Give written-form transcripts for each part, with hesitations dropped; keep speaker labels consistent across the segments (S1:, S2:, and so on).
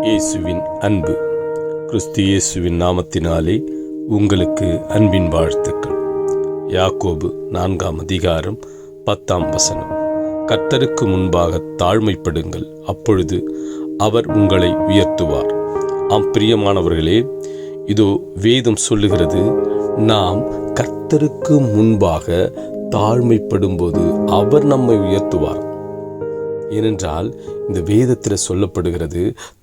S1: இயேசுவின் அன்பு. கிறிஸ்து இயேசுவின் நாமத்தினாலே உங்களுக்கு அன்பின் வாழ்த்துக்கள். யாக்கோபு 4:10 கர்த்தருக்கு முன்பாக தாழ்மைப்படுங்கள், அப்பொழுது அவர் உங்களை உயர்த்துவார். பிரியமானவர்களே, இதோ வேதம் சொல்லுகிறது, நாம் கர்த்தருக்கு முன்பாக தாழ்மைப்படும்போது அவர் நம்மை உயர்த்துவார். ஏனென்றால் இந்த வேதத்தில் சொல்லப்படுகிறது,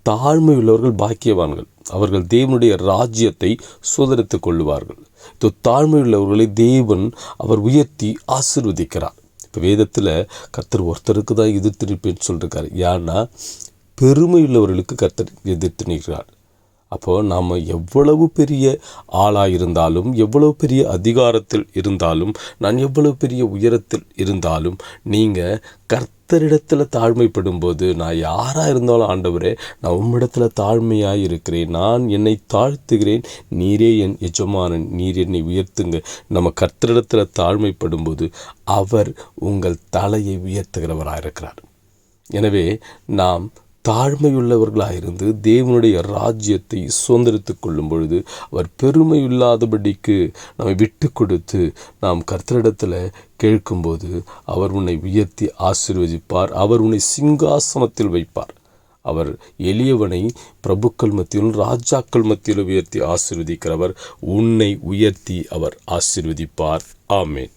S1: தாழ்மை உள்ளவர்கள் பாக்கியவான்கள், அவர்கள் தேவனுடைய ராஜ்யத்தை சுதந்திரித்துக் கொள்ளுவார்கள். தாழ்மை உள்ளவர்களை தேவன் அவர் உயர்த்தி ஆசீர்வதிக்கிறார். இப்போ வேதத்தில் கர்த்தர் ஒருத்தருக்கு தான் எதிர்த்து நிற்பேன்னு சொல்லியிருக்காரு. ஏன்னா பெருமை உள்ளவர்களுக்கு கர்த்தர் எதிர்த்து நிற்கிறார். அப்போது நாம் எவ்வளவு பெரிய ஆளாக இருந்தாலும், எவ்வளவு பெரிய அதிகாரத்தில் இருந்தாலும், நான் எவ்வளவு பெரிய உயரத்தில் இருந்தாலும், நீங்கள் கர்த்தரிடத்தில் தாழ்மைப்படும்போது, நான் யாராக இருந்தாலும் ஆண்டவரே, நான் உம்மிடத்தில் தாழ்மையாக இருக்கிறேன், நான் என்னை தாழ்த்துகிறேன், நீரே என் எஜமானன், நீர் என்னை உயர்த்துங்க. நம்ம கர்த்தரிடத்தில் தாழ்மைப்படும்போது அவர் உங்கள் தலையை உயர்த்துகிறவராக இருக்கிறார். எனவே நாம் தாழ்மையுள்ளவர்களாக இருந்து தேவனுடைய ராஜ்யத்தை சுதந்திரித்துக் கொள்ளும் பொழுது அவர் பெருமையில்லாதபடிக்கு நம்மை விட்டு கொடுத்து நாம் கர்த்தரிடத்தில் கேட்கும்போது அவர் உன்னை உயர்த்தி ஆசீர்வதிப்பார். அவர் உன்னை சிங்காசனத்தில் வைப்பார். அவர் எளியவனை பிரபுக்கள் மத்தியிலும் ராஜாக்கள் மத்தியிலும் உயர்த்தி ஆசீர்வதிக்கிறவர். உன்னை உயர்த்தி அவர் ஆசீர்வதிப்பார். ஆமென்.